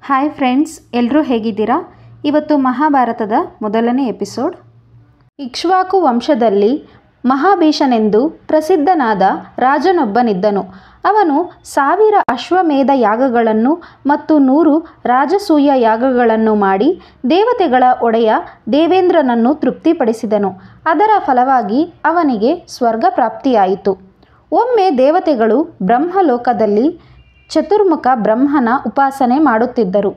Hi friends, ಎಲ್ಲರೂ ಹೇಗಿದ್ದೀರಾ? ಇವತ್ತು ಮಹಾಭಾರತದ ಮೊದಲನೇ ಎಪಿಸೋಡ್. ಇಕ್ಷ್ವಾಕು ವಂಶದಲ್ಲಿ ಮಹಾಭೀಷನೆಂದು ಪ್ರಸಿದ್ಧನಾದ ರಾಜನೊಬ್ಬನಿದ್ದನು. ಅವನು 1000 ಅಶ್ವಮೇಧ ಯಾಗಗಳನ್ನು ಮತ್ತು 100 ರಾಜಸೂಯ ಯಾಗಗಳನ್ನು ಮಾಡಿ ದೇವತೆಗಳ ಒಡೆಯ ದೇವೇಂದ್ರನನ್ನು ತೃಪ್ತಿಪಡಿಸಿದನು. ಅದರ ಫಲವಾಗಿ ಅವನಿಗೆ ಸ್ವರ್ಗ ಪ್ರಾಪ್ತಿಯಾಯಿತು. ಒಮ್ಮೆ ದೇವತೆಗಳು ಬ್ರಹ್ಮಲೋಕದಲ್ಲಿ ಚತುರ್ಮುಖ ಬ್ರಹ್ಮನ ಉಪಾಸನೆ ಮಾಡುತ್ತಿದ್ದರು.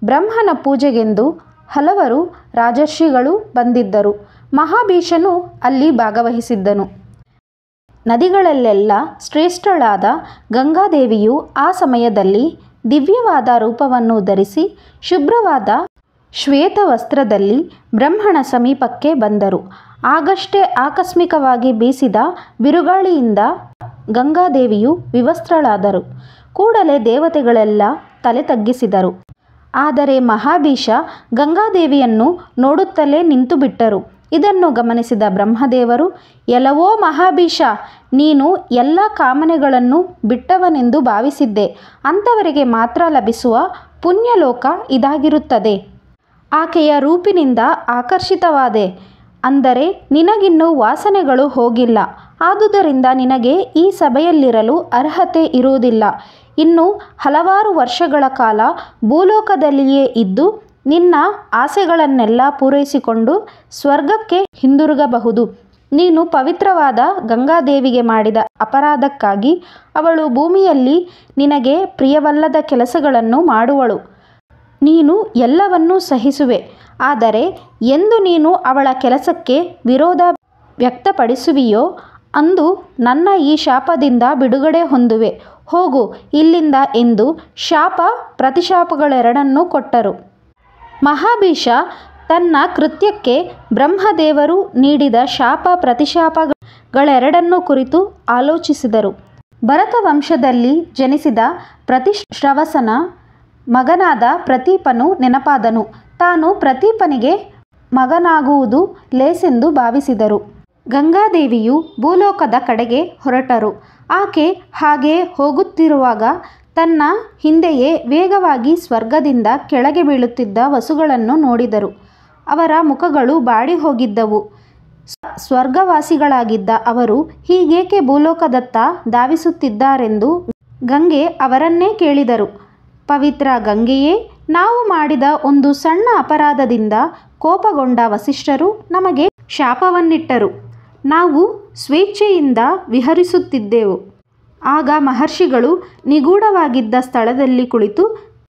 ಬ್ರಹ್ಮನ ಪೂಜೆಗೆಂದು ಹಲವರು ರಾಜರ್ಷಿಗಳು ಬಂದಿದ್ದರು. ಮಹಾಭೀಷನು ಅಲ್ಲಿ ಭಾಗವಹಿಸಿದ್ದನು. ನದಿಗಳಲ್ಲೆಲ್ಲ ಶ್ರೇಷ್ಠಳಾದ ಗಂಗಾದೇವಿಯು ಆ ಸಮಯದಲ್ಲಿ ದಿವ್ಯವಾದ ರೂಪವನ್ನು ಧರಿಸಿ ಶುಭ್ರವಾದ ಶ್ವೇತ ವಸ್ತ್ರದಲ್ಲಿ ಬ್ರಹ್ಮನ ಸಮೀಪಕ್ಕೆ ಬಂದರು. ಆಗಷ್ಟೇ ಆಕಸ್ಮಿಕವಾಗಿ ಬೀಸಿದ ಬಿರುಗಾಳಿಯಿಂದ ಗಂಗಾದೇವಿಯು ವಿವಸ್ತ್ರಳಾದರು. ಕೂಡಲೇ ದೇವತೆಗಳೆಲ್ಲ ತಲೆ ತಗ್ಗಿಸಿದರು. ಆದರೆ ಮಹಾಭೀಷ ಗಂಗಾದೇವಿಯನ್ನು ನೋಡುತ್ತಲೇ ನಿಂತುಬಿಟ್ಟರು. ಇದನ್ನು ಗಮನಿಸಿದ ಬ್ರಹ್ಮದೇವರು, ಎಲವೋ ಮಹಾಭೀಷ, ನೀನು ಎಲ್ಲ ಕಾಮನೆಗಳನ್ನು ಬಿಟ್ಟವನೆಂದು ಭಾವಿಸಿದ್ದೆ. ಅಂಥವರಿಗೆ ಮಾತ್ರ ಲಭಿಸುವ ಪುಣ್ಯಲೋಕ ಇದಾಗಿರುತ್ತದೆ. ಆಕೆಯ ರೂಪಿನಿಂದ ಆಕರ್ಷಿತವಾದೆ. ಅಂದರೆ ನಿನಗಿನ್ನೂ ವಾಸನೆಗಳು ಹೋಗಿಲ್ಲ. ಆದುದರಿಂದ ನಿನಗೆ ಈ ಸಭೆಯಲ್ಲಿರಲು ಅರ್ಹತೆ ಇರುವುದಿಲ್ಲ. ಇನ್ನು ಹಲವಾರು ವರ್ಷಗಳ ಕಾಲ ಭೂಲೋಕದಲ್ಲಿಯೇ ಇದ್ದು ನಿನ್ನ ಆಸೆಗಳನ್ನೆಲ್ಲ ಪೂರೈಸಿಕೊಂಡು ಸ್ವರ್ಗಕ್ಕೆ ಹಿಂದಿರುಗಬಹುದು. ನೀನು ಪವಿತ್ರವಾದ ಗಂಗಾದೇವಿಗೆ ಮಾಡಿದ ಅಪರಾಧಕ್ಕಾಗಿ ಅವಳು ಭೂಮಿಯಲ್ಲಿ ನಿನಗೆ ಪ್ರಿಯವಲ್ಲದ ಕೆಲಸಗಳನ್ನು ಮಾಡುವಳು. ನೀನು ಎಲ್ಲವನ್ನೂ ಸಹಿಸುವೆ. ಆದರೆ ಎಂದು ನೀನು ಅವಳ ಕೆಲಸಕ್ಕೆ ವಿರೋಧ ವ್ಯಕ್ತಪಡಿಸುವಿಯೋ ಅಂದು ನನ್ನ ಈ ಶಾಪದಿಂದ ಬಿಡುಗಡೆ ಹೊಂದುವೆ. ಹೋಗು ಇಲ್ಲಿಂದ ಎಂದು ಶಾಪ ಪ್ರತಿಶಾಪಗಳೆರಡನ್ನೂ ಕೊಟ್ಟರು. ಮಹಾಭೀಷ ತನ್ನ ಕೃತ್ಯಕ್ಕೆ ಬ್ರಹ್ಮದೇವರು ನೀಡಿದ ಶಾಪ ಪ್ರತಿಶಾಪಗಳೆರಡನ್ನೂ ಕುರಿತು ಆಲೋಚಿಸಿದರು. ಭರತ ವಂಶದಲ್ಲಿ ಜನಿಸಿದ ಪ್ರತಿಶ್ರವಸನ ಮಗನಾದ ಪ್ರತೀಪನು ನೆನಪಾದನು. ತಾನು ಪ್ರತೀಪನಿಗೆ ಮಗನಾಗುವುದು ಲೇಸೆಂದು ಭಾವಿಸಿದರು. ಗಂಗಾದೇವಿಯು ಭೂಲೋಕದ ಕಡೆಗೆ ಹೊರಟರು. ಆಕೆ ಹಾಗೆ ಹೋಗುತ್ತಿರುವಾಗ ತನ್ನ ಹಿಂದೆಯೇ ವೇಗವಾಗಿ ಸ್ವರ್ಗದಿಂದ ಕೆಳಗೆ ಬೀಳುತ್ತಿದ್ದ ವಸುಗಳನ್ನು ನೋಡಿದರು. ಅವರ ಮುಖಗಳು ಬಾಡಿ ಹೋಗಿದ್ದವು. ಸ್ವರ್ಗವಾಸಿಗಳಾಗಿದ್ದ ಅವರು ಹೀಗೇಕೆ ಭೂಲೋಕದತ್ತ ಧಾವಿಸುತ್ತಿದ್ದಾರೆಂದು ಗಂಗೆ ಅವರನ್ನೇ ಕೇಳಿದರು. ಪವಿತ್ರ ಗಂಗೆಯೇ, ನಾವು ಮಾಡಿದ ಒಂದು ಸಣ್ಣ ಅಪರಾಧದಿಂದ ಕೋಪಗೊಂಡ ವಸಿಷ್ಠರು ನಮಗೆ ಶಾಪವನ್ನಿಟ್ಟರು. ನಾವು ಸ್ವೇಚ್ಛೆಯಿಂದ ವಿಹರಿಸುತ್ತಿದ್ದೆವು. ಆಗ ಮಹರ್ಷಿಗಳು ನಿಗೂಢವಾಗಿದ್ದ ಸ್ಥಳದಲ್ಲಿ ಕುಳಿತು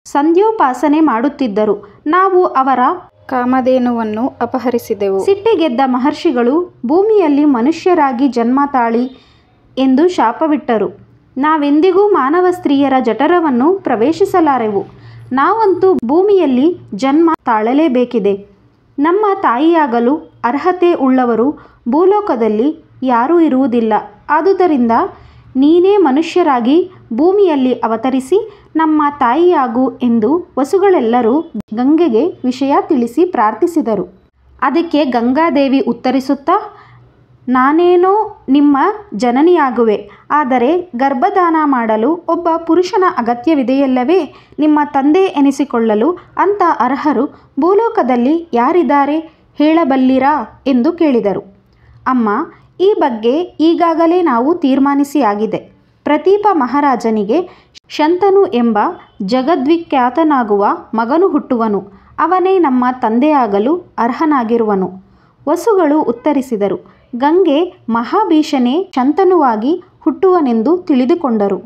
ಸಂಧ್ಯೋಪಾಸನೆ ಮಾಡುತ್ತಿದ್ದರು. ನಾವು ಅವರ ಕಾಮಧೇನುವನ್ನು ಅಪಹರಿಸಿದೆವು. ಸಿಟ್ಟಿಗೆದ್ದ ಮಹರ್ಷಿಗಳು ಭೂಮಿಯಲ್ಲಿ ಮನುಷ್ಯರಾಗಿ ಜನ್ಮ ತಾಳಿ ಎಂದು ಶಾಪವಿಟ್ಟರು. ನಾವೆಂದಿಗೂ ಮಾನವ ಸ್ತ್ರೀಯರ ಜಠರವನ್ನು ಪ್ರವೇಶಿಸಲಾರೆವು. ನಾವಂತೂ ಭೂಮಿಯಲ್ಲಿ ಜನ್ಮ ತಾಳಲೇಬೇಕಿದೆ. ನಮ್ಮ ತಾಯಿಯಾಗಲು ಅರ್ಹತೆ ಉಳ್ಳವರು ಭೂಲೋಕದಲ್ಲಿ ಯಾರೂ ಇರುವುದಿಲ್ಲ. ಆದುದರಿಂದ ನೀನೇ ಮನುಷ್ಯರಾಗಿ ಭೂಮಿಯಲ್ಲಿ ಅವತರಿಸಿ ನಮ್ಮ ತಾಯಿಯಾಗು ಎಂದು ವಸುಗಳೆಲ್ಲರೂ ಗಂಗೆಗೆ ವಿಷಯ ತಿಳಿಸಿ ಪ್ರಾರ್ಥಿಸಿದರು. ಅದಕ್ಕೆ ಗಂಗಾದೇವಿ ಉತ್ತರಿಸುತ್ತಾ, ನಾನೇನೋ ನಿಮ್ಮ ಜನನಿಯಾಗುವೆ. ಆದರೆ ಗರ್ಭದಾನ ಮಾಡಲು ಒಬ್ಬ ಪುರುಷನ ಅಗತ್ಯವಿದೆಯಲ್ಲವೇ? ನಿಮ್ಮ ತಂದೆ ಎನಿಸಿಕೊಳ್ಳಲು ಅಂಥ ಅರ್ಹರು ಭೂಲೋಕದಲ್ಲಿ ಯಾರಿದ್ದಾರೆ ಹೇಳಬಲ್ಲಿರಾ ಎಂದು ಕೇಳಿದರು. ಅಮ್ಮ, ಈ ಬಗ್ಗೆ ಈಗಾಗಲೇ ನಾವು ತೀರ್ಮಾನಿಸಿ ಆಗಿದೆ. ಪ್ರತೀಪ ಮಹಾರಾಜನಿಗೆ ಶಂತನು ಎಂಬ ಜಗದ್ವಿಖ್ಯಾತನಾಗುವ ಮಗನು ಹುಟ್ಟುವನು. ಅವನೇ ನಮ್ಮ ತಂದೆಯಾಗಲು ಅರ್ಹನಾಗಿರುವನು. ವಸುಗಳು ಉತ್ತರಿಸಿದರು. ಗಂಗೆ ಮಹಾಭೀಷನೇ ಶಂತನುವಾಗಿ ಹುಟ್ಟುವನೆಂದು ತಿಳಿದುಕೊಂಡರು.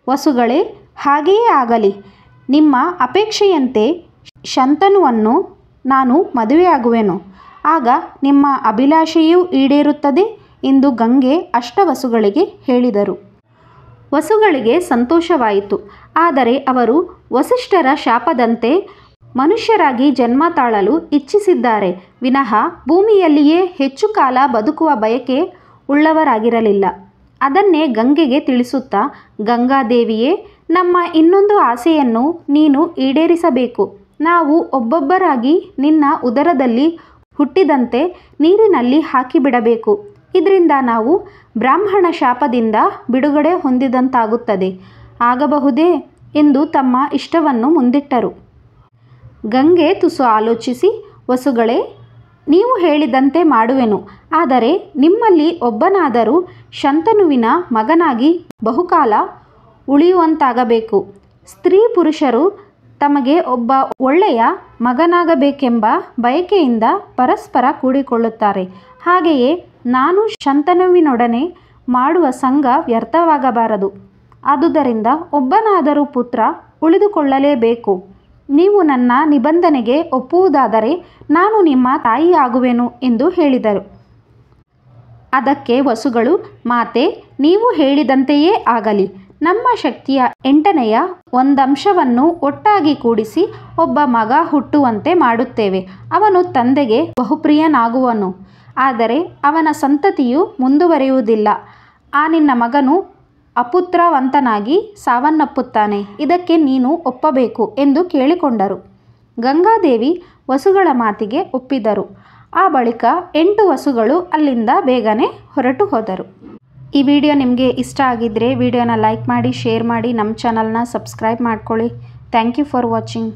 ವಸುಗಳೇ, ಹಾಗೆಯೇ ಆಗಲಿ. ನಿಮ್ಮ ಅಪೇಕ್ಷೆಯಂತೆ ಶಂತನುವನ್ನು ನಾನು ಮದುವೆಯಾಗುವೆನು. ಆಗ ನಿಮ್ಮ ಅಭಿಲಾಷೆಯೂ ಈಡೇರುತ್ತದೆ ಎಂದು ಗಂಗೆ ಅಷ್ಟವಸುಗಳಿಗೆ ಹೇಳಿದರು. ವಸುಗಳಿಗೆ ಸಂತೋಷವಾಯಿತು. ಆದರೆ ಅವರು ವಸಿಷ್ಠರ ಶಾಪದಂತೆ ಮನುಷ್ಯರಾಗಿ ಜನ್ಮ ತಾಳಲು ಇಚ್ಛಿಸಿದ್ದಾರೆ ವಿನಃ ಭೂಮಿಯಲ್ಲಿಯೇ ಹೆಚ್ಚು ಕಾಲ ಬದುಕುವ ಬಯಕೆ ಉಳ್ಳವರಾಗಿರಲಿಲ್ಲ. ಅದನ್ನೇ ಗಂಗೆಗೆ ತಿಳಿಸುತ್ತಾ, ಗಂಗಾದೇವಿಯೇ, ನಮ್ಮ ಇನ್ನೊಂದು ಆಸೆಯನ್ನು ನೀನು ಈಡೇರಿಸಬೇಕು. ನಾವು ಒಬ್ಬೊಬ್ಬರಾಗಿ ನಿನ್ನ ಉದರದಲ್ಲಿ ಹುಟ್ಟಿದಂತೆ ನೀರಿನಲ್ಲಿ ಹಾಕಿಬಿಡಬೇಕು. ಇದರಿಂದ ನಾವು ಬ್ರಾಹ್ಮಣ ಶಾಪದಿಂದ ಬಿಡುಗಡೆ ಹೊಂದಿದಂತಾಗುತ್ತದೆ. ಆಗಬಹುದೇ ಎಂದು ತಮ್ಮ ಇಷ್ಟವನ್ನು ಮುಂದಿಟ್ಟರು. ಗಂಗೆ ತುಸು ಆಲೋಚಿಸಿ, ವಸುಗಳೇ, ನೀವು ಹೇಳಿದಂತೆ ಮಾಡುವೆನು. ಆದರೆ ನಿಮ್ಮಲ್ಲಿ ಒಬ್ಬನಾದರೂ ಶಂತನುವಿನ ಮಗನಾಗಿ ಬಹುಕಾಲ ಉಳಿಯುವಂತಾಗಬೇಕು. ಸ್ತ್ರೀ ಪುರುಷರು ತಮಗೆ ಒಬ್ಬ ಒಳ್ಳೆಯ ಮಗನಾಗಬೇಕೆಂಬ ಬಯಕೆಯಿಂದ ಪರಸ್ಪರ ಕೂಡಿಕೊಳ್ಳುತ್ತಾರೆ. ಹಾಗೆಯೇ ನಾನು ಶಂತನುವಿನೊಡನೆ ಮಾಡುವ ಸಂಗ ವ್ಯರ್ಥವಾಗಬಾರದು. ಆದುದರಿಂದ ಒಬ್ಬನಾದರೂ ಪುತ್ರ ಉಳಿದುಕೊಳ್ಳಲೇಬೇಕು. ನೀವು ನನ್ನ ನಿಬಂಧನೆಗೆ ಒಪ್ಪುವುದಾದರೆ ನಾನು ನಿಮ್ಮ ತಾಯಿಯಾಗುವೆನು ಎಂದು ಹೇಳಿದರು. ಅದಕ್ಕೆ ವಸುಗಳು, ಮಾತೆ, ನೀವು ಹೇಳಿದಂತೆಯೇ ಆಗಲಿ. ನಮ್ಮ ಶಕ್ತಿಯ 8ನೆಯ ಒಂದಂಶವನ್ನು ಒಟ್ಟಾಗಿ ಕೂಡಿಸಿ ಒಬ್ಬ ಮಗ ಹುಟ್ಟುವಂತೆ ಮಾಡುತ್ತೇವೆ. ಅವನು ತಂದೆಗೆ ಬಹುಪ್ರಿಯನಾಗುವನು, ಆದರೆ ಅವನ ಸಂತತಿಯು ಮುಂದುವರಿಯುವುದಿಲ್ಲ. ಆ ನಿನ್ನ ಮಗನು ಅಪುತ್ರವಂತನಾಗಿ ಸಾವನ್ನಪ್ಪುತ್ತಾನೆ. ಇದಕ್ಕೆ ನೀನು ಒಪ್ಪಬೇಕು ಎಂದು ಕೇಳಿಕೊಂಡರು. ಗಂಗಾದೇವಿ ವಸುಗಳ ಮಾತಿಗೆ ಒಪ್ಪಿದರು. ಆ ಬಳಿಕ 8 ವಸುಗಳು ಅಲ್ಲಿಂದ ಬೇಗನೆ ಹೊರಟು ಹೋದರು. ಈ ವಿಡಿಯೋ ನಿಮಗೆ ಇಷ್ಟ ಆಗಿದ್ದರೆ ವಿಡಿಯೋನ ಲೈಕ್ ಮಾಡಿ, ಶೇರ್ ಮಾಡಿ, ನಮ್ಮ ಚಾನಲ್ನ ಸಬ್ಸ್ಕ್ರೈಬ್ ಮಾಡ್ಕೊಳ್ಳಿ. Thank you for watching.